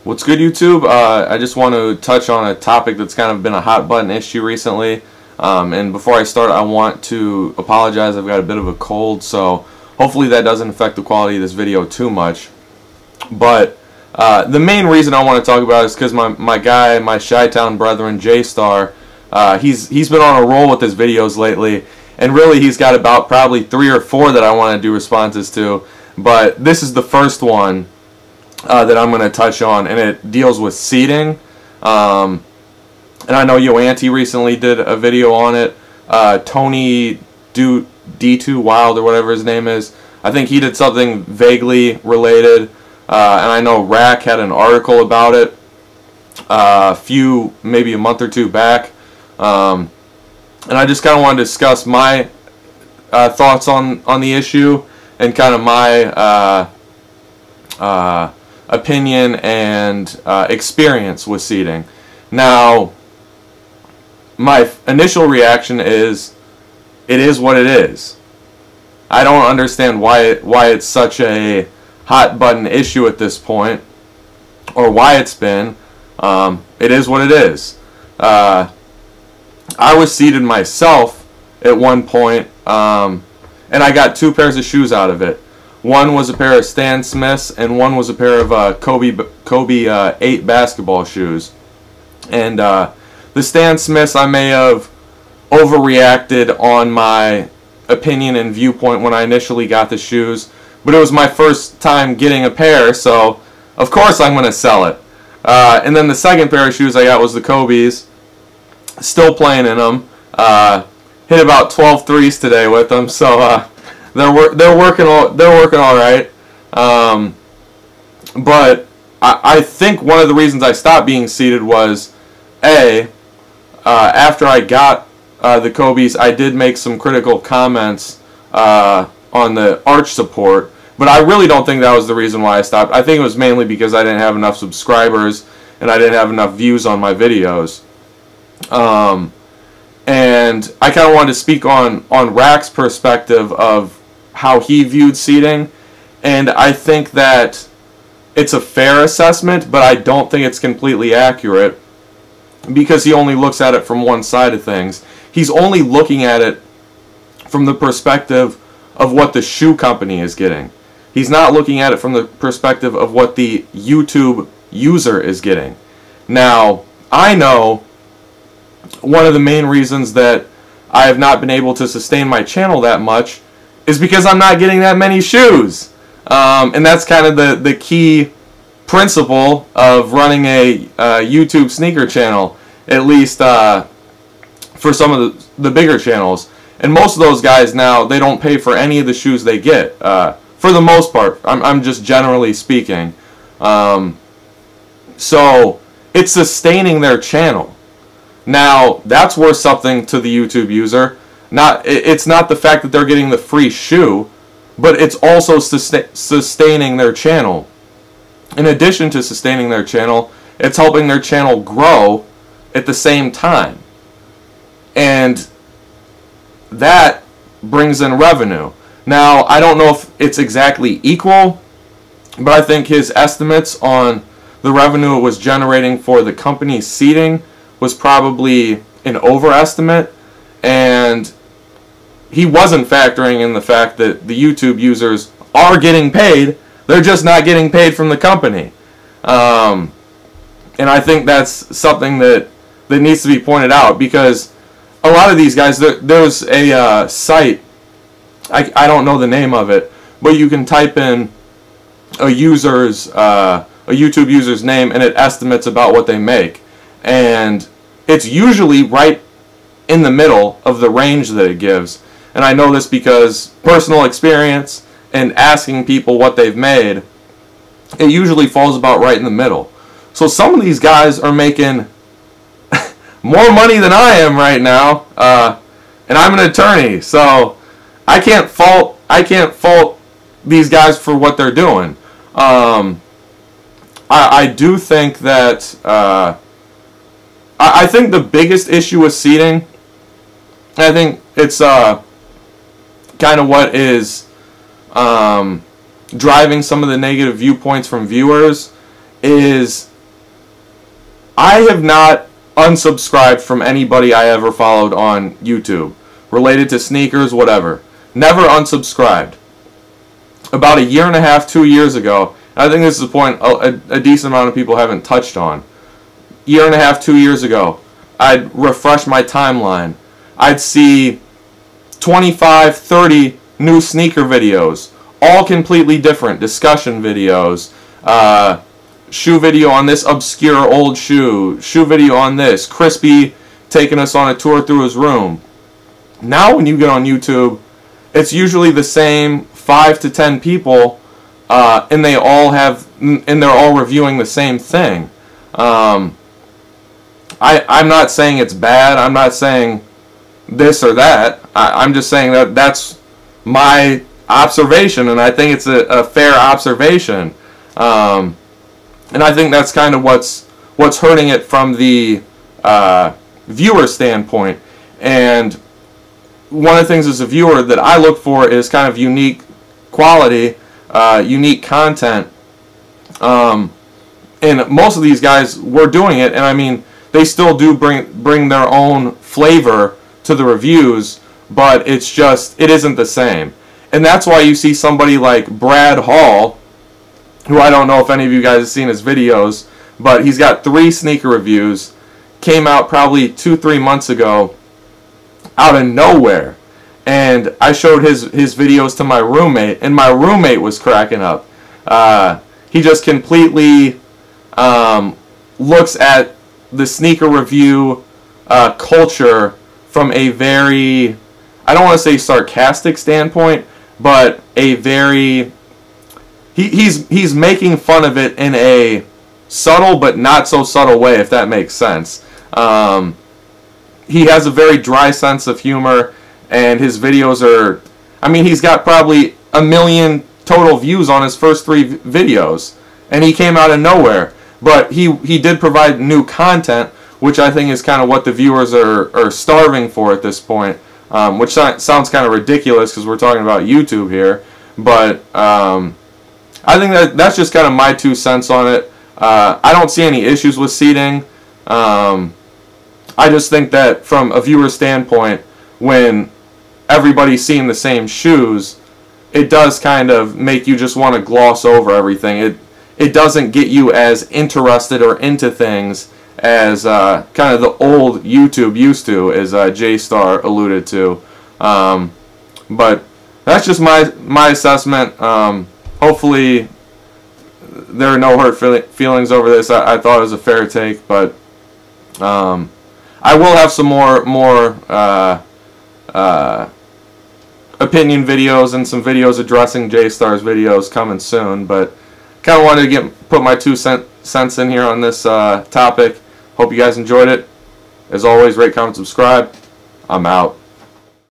What's good, YouTube? I just want to touch on a topic that's kind of been a hot button issue recently. And before I start, I want to apologize. I've got a bit of a cold, so hopefully that doesn't affect the quality of this video too much. But the main reason I want to talk about it is because my guy, my Chi-Town brethren, J-Star, he's been on a roll with his videos lately. And really, he's got about probably 3 or 4 that I want to do responses to. But this is the first one that I'm going to touch on, and it deals with seating. And I know Yoanti recently did a video on it. Tony D2 Wild, or whatever his name is, I think he did something vaguely related. And I know Rack had an article about it maybe a month or 2 back. And I just kind of want to discuss my thoughts on the issue and kind of my opinion and experience with seating. Now, my initial reaction is, it is what it is. I don't understand why it's such a hot button issue at this point, or why it's been. It is what it is. I was seated myself at one point, and I got 2 pairs of shoes out of it. One was a pair of Stan Smiths, and one was a pair of Kobe 8 basketball shoes. And the Stan Smiths, I may have overreacted on my opinion and viewpoint when I initially got the shoes, but it was my first time getting a pair, so of course I'm going to sell it. And then the second pair of shoes I got was the Kobe's. Still playing in them. Hit about 12 threes today with them, so they're working all right. But I think one of the reasons I stopped being seated was, after I got the Kobe's, I did make some critical comments on the arch support, but I really don't think that was the reason why I stopped. I think it was mainly because I didn't have enough subscribers and I didn't have enough views on my videos. And I kind of wanted to speak on Rack's perspective of how he viewed seating, and I think that it's a fair assessment, but I don't think it's completely accurate because he only looks at it from one side of things. He's only looking at it from the perspective of what the shoe company is getting. He's not looking at it from the perspective of what the YouTube user is getting. Now, I know one of the main reasons that I have not been able to sustain my channel that much is because I'm not getting that many shoes. And that's kind of the key principle of running a YouTube sneaker channel, at least for some of the bigger channels. And most of those guys now, they don't pay for any of the shoes they get. For the most part, I'm just generally speaking. So it's sustaining their channel. Now, that's worth something to the YouTube user. It's not the fact that they're getting the free shoe, but it's also sustaining their channel. In addition to sustaining their channel, it's helping their channel grow at the same time. And that brings in revenue. Now, I don't know if it's exactly equal, but I think his estimates on the revenue it was generating for the company's seating was probably an overestimate, and he wasn't factoring in the fact that the YouTube users are getting paid, they're just not getting paid from the company. And I think that's something that needs to be pointed out, because a lot of these guys, there's a site, I don't know the name of it, but you can type in a YouTube user's name and it estimates about what they make. And it's usually right in the middle of the range that it gives. And I know this because personal experience and asking people what they've made, it usually falls about right in the middle. So some of these guys are making more money than I am right now, and I'm an attorney, so I can't fault these guys for what they're doing. I do think that I think the biggest issue with seating, I think it's kind of what is driving some of the negative viewpoints from viewers, is I have not unsubscribed from anybody I ever followed on YouTube related to sneakers, whatever. Never unsubscribed. About a year and a half, 2 years ago, I think this is a point a decent amount of people haven't touched on. Year and a half, 2 years ago, I'd refresh my timeline. I'd see 25, 30 new sneaker videos, all completely different. Discussion videos, shoe video on this obscure old shoe video on this, Crispy taking us on a tour through his room. Now when you get on YouTube, it's usually the same 5 to 10 people, and they're all reviewing the same thing. I'm not saying it's bad. I'm not saying this or that. I'm just saying that that's my observation, and I think it's a fair observation. And I think that's kind of what's hurting it from the viewer standpoint. And one of the things as a viewer that I look for is kind of unique quality, unique content. And most of these guys were doing it, and I mean, they still do bring their own flavor to the reviews, but it isn't the same. And that's why you see somebody like Brad Hall, who I don't know if any of you guys have seen his videos, but he's got 3 sneaker reviews, came out probably 2-3 months ago, out of nowhere. And I showed his videos to my roommate, and my roommate was cracking up. He just completely looks at the sneaker review culture from a very, I don't want to say sarcastic standpoint, but a very, he's making fun of it in a subtle but not so subtle way, if that makes sense. He has a very dry sense of humor, and his videos are, I mean, he's got probably 1 million total views on his first 3 videos, and he came out of nowhere. But he did provide new content, which I think is kind of what the viewers are starving for at this point, which sounds kind of ridiculous because we're talking about YouTube here. But I think that's just kind of my 2 cents on it. I don't see any issues with seating. I just think that from a viewer standpoint, when everybody's seeing the same shoes, it does kind of make you just want to gloss over everything. It doesn't get you as interested or into things as kind of the old YouTube used to, as J-Star alluded to. But that's just my assessment. Hopefully there are no hurt feelings over this. I thought it was a fair take, but I will have some more opinion videos and some videos addressing J-Star's videos coming soon, but kind of wanted to put my 2 cents in here on this topic. Hope you guys enjoyed it. As always, rate, comment, subscribe. I'm out.